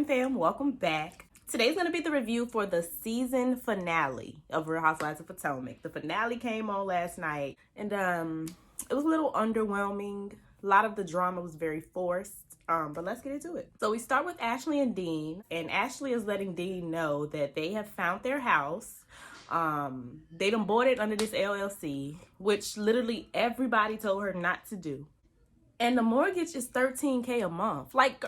fam, welcome back. Today's going to be the review for the season finale of Real Housewives of Potomac. The finale came on last night, and it was a little underwhelming. A lot of the drama was very forced, but let's get into it. So we start with Ashley and Dean, and Ashley is letting Dean know that they have found their house. They done bought it under this LLC, which literally everybody told her not to do. And the mortgage is $13K a month. Like,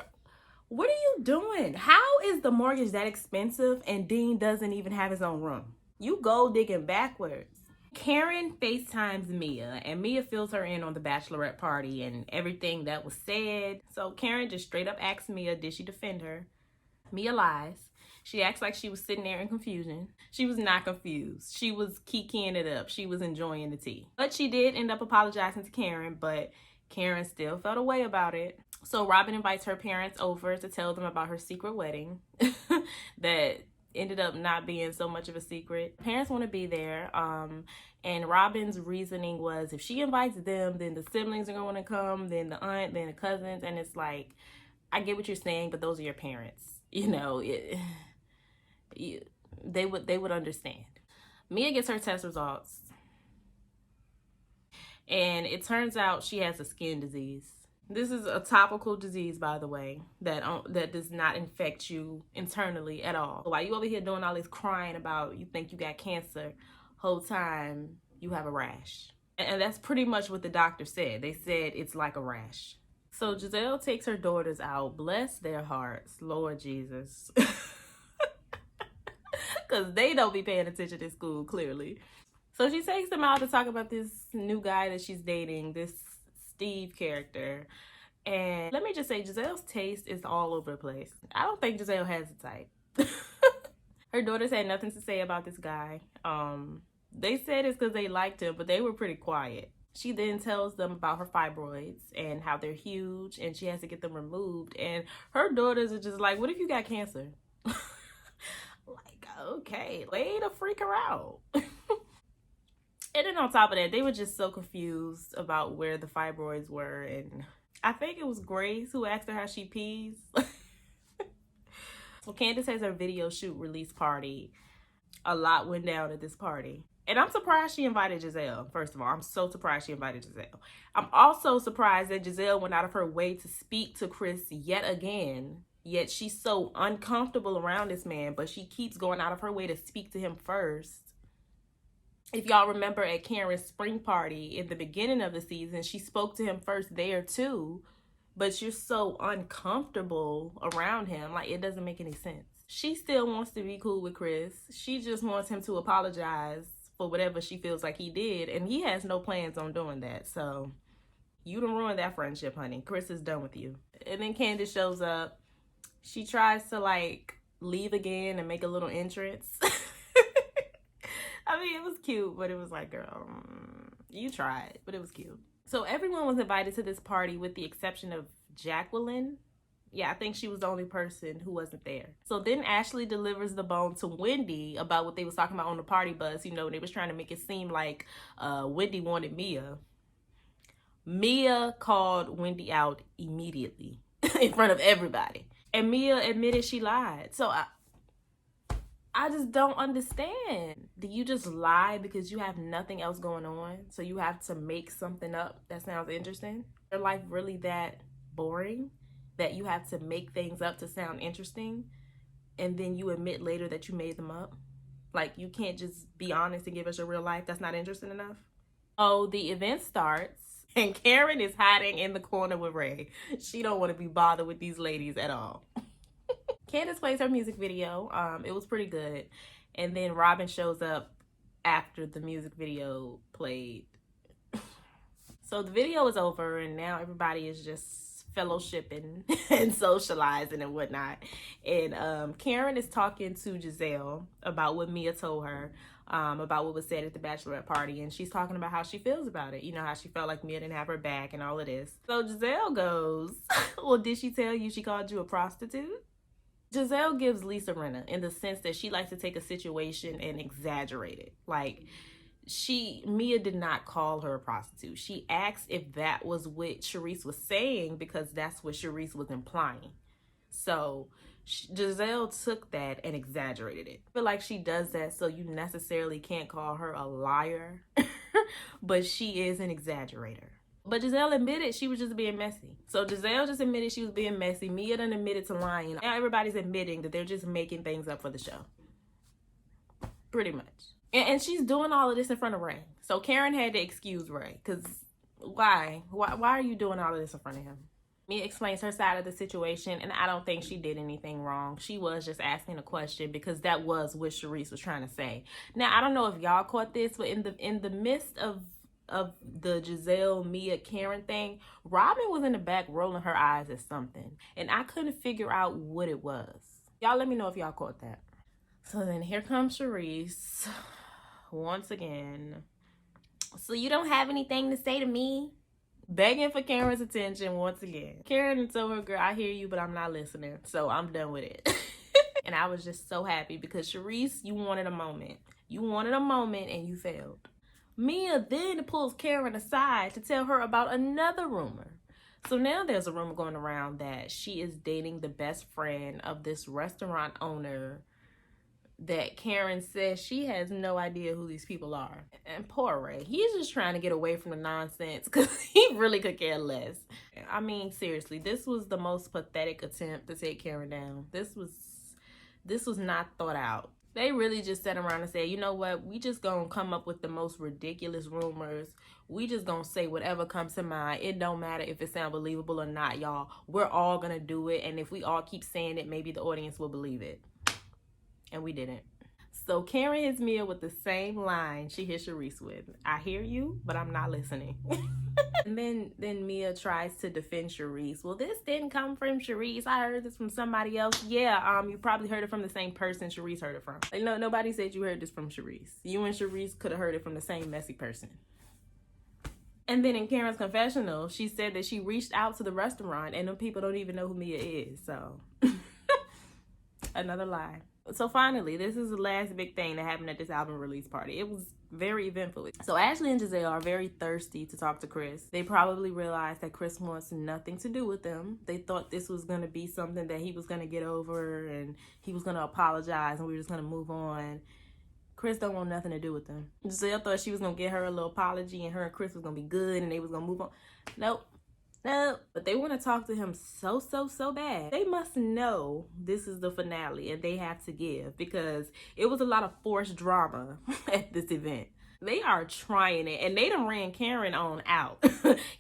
what are you doing? How is the mortgage that expensive and Dean doesn't even have his own room? You go digging backwards. Karen FaceTimes Mia, and Mia fills her in on the bachelorette party and everything that was said. So Karen just straight up asks Mia, did she defend her? Mia lies. She acts like she was sitting there in confusion. She was not confused. She was kikiing it up. She was enjoying the tea. But she did end up apologizing to Karen, but Karen still felt a way about it. So Robin invites her parents over to tell them about her secret wedding that ended up not being so much of a secret. Parents want to be there. And Robin's reasoning was if she invites them, then the siblings are going to come, then the aunt, then the cousins. And it's like, I get what you're saying, but those are your parents. You know, they would understand. Mia gets her test results. And it turns out she has a skin disease. This is a topical disease, by the way, that does not infect you internally at all. While you over here doing all this crying about you think you got cancer, whole time you have a rash. And that's pretty much what the doctor said. They said it's like a rash. So Giselle takes her daughters out. Bless their hearts, Lord Jesus. Because they don't be paying attention in school, clearly. So she takes them out to talk about this new guy that she's dating, this Steve character. And let me just say, Giselle's taste is all over the place. I don't think Giselle has a type. Her daughters had nothing to say about this guy. They said it's because they liked him, but they were pretty quiet. She then tells them about her fibroids and how they're huge and she has to get them removed. And her daughters are just like, what if you got cancer? Like, okay, way to freak her out. And then on top of that, they were just so confused about where the fibroids were. And I think it was Grace who asked her how she pees. So Candace has her video shoot release party. A lot went down at this party. And I'm surprised she invited Giselle, first of all. I'm so surprised she invited Giselle. I'm also surprised that Giselle went out of her way to speak to Chris yet again. Yet she's so uncomfortable around this man, but she keeps going out of her way to speak to him first. If y'all remember at Karen's spring party in the beginning of the season, she spoke to him first there too, but you're so uncomfortable around him. Like, it doesn't make any sense. She still wants to be cool with Chris. She just wants him to apologize for whatever she feels like he did, and he has no plans on doing that. So you done ruined that friendship, honey. Chris is done with you. And then Candace shows up. She tries to like leave again and make a little entrance. I mean, it was cute, but it was like, girl, you tried, but it was cute. So everyone was invited to this party with the exception of Jacqueline. Yeah, I think she was the only person who wasn't there. So then Ashley delivers the bone to Wendy about what they was talking about on the party bus. You know, they was trying to make it seem like Wendy wanted Mia. Mia called Wendy out immediately in front of everybody. And Mia admitted she lied. So I just don't understand. Do you just lie because you have nothing else going on? So you have to make something up that sounds interesting? Is your life really that boring that you have to make things up to sound interesting and then you admit later that you made them up? Like, you can't just be honest and give us your real life? That's not interesting enough? Oh, the event starts and Karen is hiding in the corner with Ray. She don't want to be bothered with these ladies at all. Candace plays her music video. It was pretty good. And then Robin shows up after the music video played. So the video is over and now everybody is just fellowshipping and socializing and whatnot. And Karen is talking to Giselle about what Mia told her, about what was said at the bachelorette party. And she's talking about how she feels about it. You know, how she felt like Mia didn't have her back and all of this. So Giselle goes, well, did she tell you she called you a prostitute? Giselle gives Lisa Rinna in the sense that she likes to take a situation and exaggerate it. Like, Mia did not call her a prostitute. She asked if that was what Charisse was saying because that's what Charisse was implying. So Giselle took that and exaggerated it. I feel like she does that so you necessarily can't call her a liar, but she is an exaggerator. But Giselle admitted she was just being messy. So Giselle just admitted she was being messy. Mia done admitted to lying. Now everybody's admitting that they're just making things up for the show. Pretty much. And she's doing all of this in front of Ray. So Karen had to excuse Ray. Because why? Why are you doing all of this in front of him? Mia explains her side of the situation, and I don't think she did anything wrong. She was just asking a question because that was what Charisse was trying to say. Now, I don't know if y'all caught this, but in the midst of the Giselle, Mia, Karen thing, Robin was in the back rolling her eyes at something, and I couldn't figure out what it was. Y'all let me know if y'all caught that. So then here comes Charisse once again. So you don't have anything to say to me? Begging for Karen's attention once again. Karen told her, girl, I hear you, but I'm not listening. So I'm done with it. And I was just so happy because Charisse, you wanted a moment. You wanted a moment and you failed. Mia then pulls Karen aside to tell her about another rumor. So now there's a rumor going around that she is dating the best friend of this restaurant owner that Karen says she has no idea who these people are. And poor Ray, he's just trying to get away from the nonsense because he really could care less. I mean, seriously, this was the most pathetic attempt to take Karen down. This was not thought out. They really just sat around and said, you know what, we just gonna come up with the most ridiculous rumors. We just gonna say whatever comes to mind. It don't matter if it sounds believable or not, y'all. We're all gonna do it, and if we all keep saying it, maybe the audience will believe it. And we didn't. So Karen hits Mia with the same line she hit Charisse with. I hear you, but I'm not listening. And then Mia tries to defend Charisse. Well, this didn't come from Charisse. I heard this from somebody else. Yeah, you probably heard it from the same person Charisse heard it from. Like, no, nobody said you heard this from Charisse. You and Charisse could have heard it from the same messy person. And then in Karen's confessional, she said that she reached out to the restaurant and them people don't even know who Mia is. So another lie. So finally, this is the last big thing that happened at this album release party. It was very eventful. So Ashley and Giselle are very thirsty to talk to Chris. They probably realized that Chris wants nothing to do with them. They thought this was going to be something that he was going to get over and he was going to apologize and we were just going to move on. Chris don't want nothing to do with them. Giselle thought she was going to get her a little apology and her and Chris was going to be good and they was going to move on. Nope. No, but they want to talk to him so bad. They must know this is the finale and they have to give because it was a lot of forced drama at this event. They are trying it and they done ran Karen on out.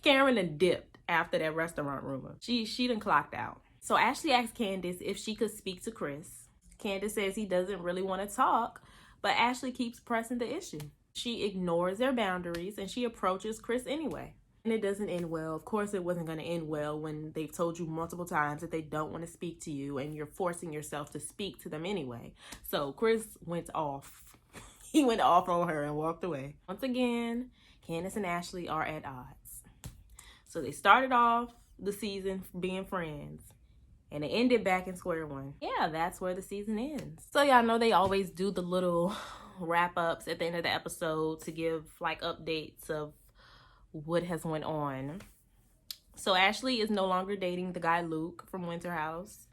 Karen done dipped after that restaurant rumor. She done clocked out. So Ashley asked Candace if she could speak to Chris. Candace says he doesn't really want to talk, but Ashley keeps pressing the issue. She ignores their boundaries and she approaches Chris anyway. And it doesn't end well. Of course, it wasn't going to end well when they've told you multiple times that they don't want to speak to you and you're forcing yourself to speak to them anyway. So Chris went off. He went off on her and walked away. Once again, Candace and Ashley are at odds. So they started off the season being friends and it ended back in square one. Yeah, that's where the season ends. So y'all know they always do the little wrap-ups at the end of the episode to give like updates of what has went on. So Ashley is no longer dating the guy Luke from Winter House.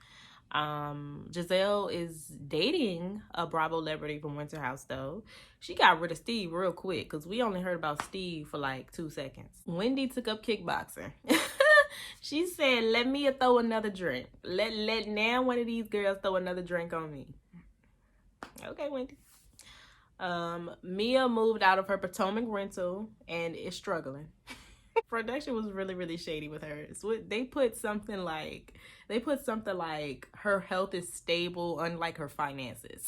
Giselle is dating a Bravo celebrity from Winter House though. She got rid of Steve real quick because we only heard about Steve for like 2 seconds. Wendy took up kickboxing. She said, let me throw another drink. Let now one of these girls throw another drink on me. Okay, Wendy. Mia moved out of her Potomac rental and is struggling. Production was really shady with her. So they put something like her health is stable, unlike her finances.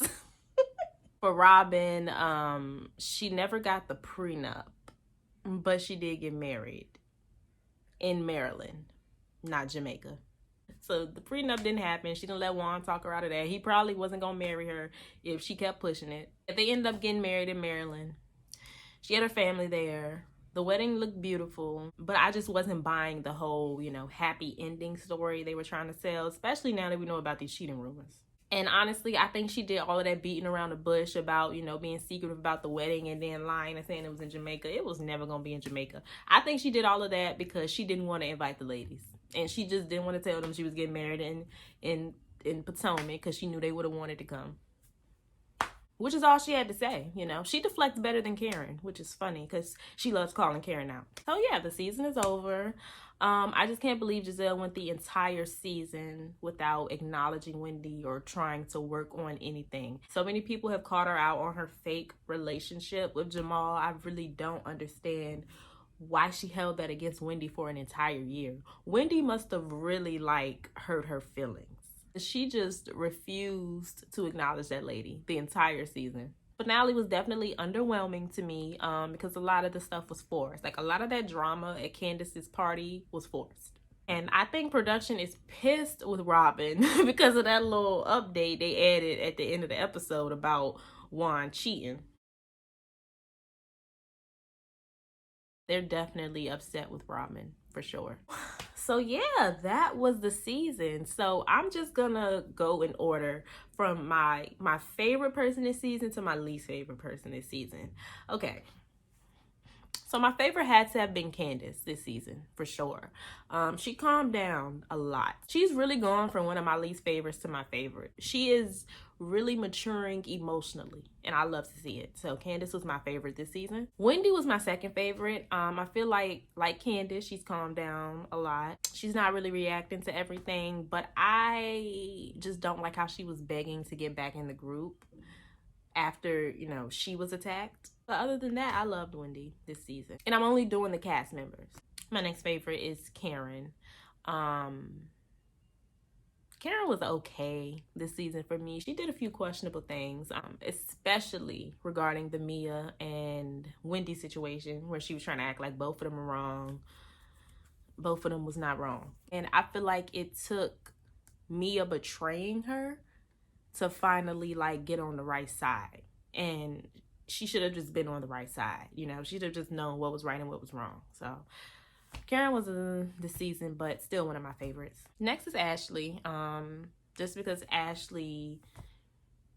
For Robin, she never got the prenup, but she did get married in Maryland, not Jamaica. So the prenup didn't happen. She didn't let Juan talk her out of that. He probably wasn't going to marry her if she kept pushing it. They ended up getting married in Maryland. She had her family there. The wedding looked beautiful, but I just wasn't buying the whole, happy ending story they were trying to sell, especially now that we know about these cheating rumors. And honestly, I think she did all of that beating around the bush about, being secretive about the wedding and then lying and saying it was in Jamaica. It was never going to be in Jamaica. I think she did all of that because she didn't want to invite the ladies. And she just didn't want to tell them she was getting married in in Potomac because she knew they would have wanted to come. Which is all she had to say, you know. She deflects better than Karen, which is funny because she loves calling Karen out. So yeah, the season is over. I just can't believe Giselle went the entire season without acknowledging Wendy or trying to work on anything. So many people have called her out on her fake relationship with Jamal. I really don't understand why she held that against Wendy for an entire year. Wendy must have really like hurt her feelings. She just refused to acknowledge that lady the entire season. Finale was definitely underwhelming to me because a lot of the stuff was forced. Like a lot of that drama at Candace's party was forced. And I think production is pissed with Robin because of that little update they added at the end of the episode about Juan cheating. They're definitely upset with Robin for sure. So yeah, that was the season. So I'm just gonna go in order from my favorite person this season to my least favorite person this season. Okay. So my favorite had to have been Candace this season, for sure. She calmed down a lot. She's really gone from one of my least favorites to my favorite. She is really maturing emotionally, and I love to see it. So Candace was my favorite this season. Wendy was my second favorite. I feel like Candace, she's calmed down a lot. She's not really reacting to everything, but I just don't like how she was begging to get back in the group after, you know, she was attacked. But other than that, I loved Wendy this season. And I'm only doing the cast members. My next favorite is Karen. Karen was okay this season for me. She did a few questionable things, especially regarding the Mia and Wendy situation where she was trying to act like both of them were wrong. Both of them was not wrong. And I feel like it took Mia betraying her to finally like get on the right side. And she should have just been on the right side. You know, she should have just known what was right and what was wrong. So Karen was this season, but still one of my favorites. Next is Ashley. Just because Ashley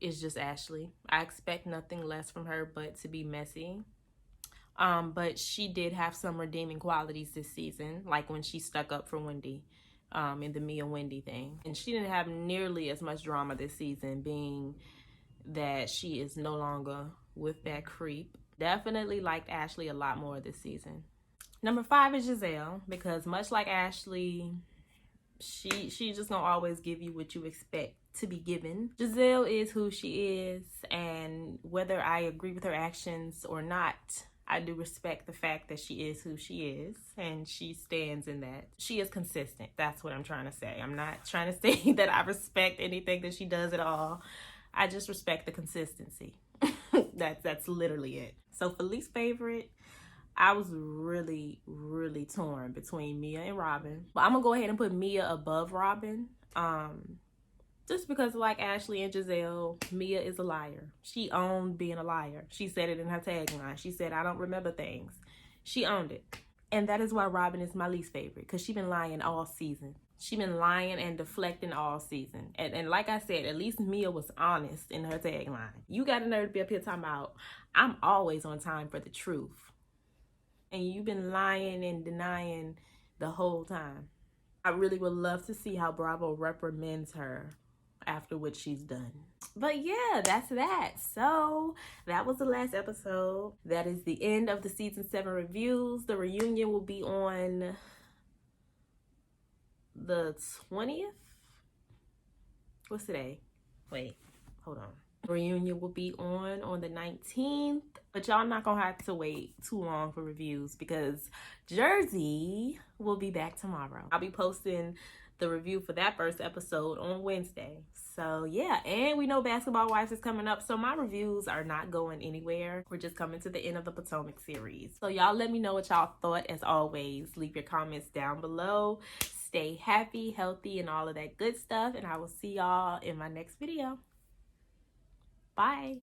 is just Ashley. I expect nothing less from her but to be messy. But she did have some redeeming qualities this season, like when she stuck up for Wendy in the Mia Wendy thing. And she didn't have nearly as much drama this season, being that she is no longer with that creep. Definitely liked Ashley a lot more this season. Number 5 is Giselle, because much like Ashley, she's just gonna always give you what you expect to be given. Giselle is who she is, and whether I agree with her actions or not, I do respect the fact that she is who she is, and she stands in that. She is consistent. That's what I'm trying to say. I'm not trying to say that I respect anything that she does at all. I just respect the consistency. That's literally it. So for least favorite, I was really, really torn between Mia and Robin. But I'm gonna go ahead and put Mia above Robin. Just because like Ashley and Giselle, Mia is a liar. She owned being a liar. She said it in her tagline. She said, "I don't remember things." She owned it. And that is why Robin is my least favorite, because she been lying all season. She been lying and deflecting all season. And like I said, at least Mia was honest in her tagline. You got a nerve to be up here talking about, "I'm always on time for the truth." And you've been lying and denying the whole time. I really would love to see how Bravo reprimands her after what she's done. But yeah, that's that. So that was the last episode. That is the end of the season 7 reviews. The reunion will be on the 20th. What's today? Wait, hold on. Reunion will be on the 19th, but y'all not gonna have to wait too long for reviews because Jersey will be back tomorrow. I'll be posting the review for that first episode on Wednesday. So yeah, and we know Basketball Wives is coming up, so my reviews are not going anywhere. We're just coming to the end of the Potomac series. So y'all let me know what y'all thought. As always, leave your comments down below. Stay happy, healthy, and all of that good stuff, and I will see y'all in my next video. Bye.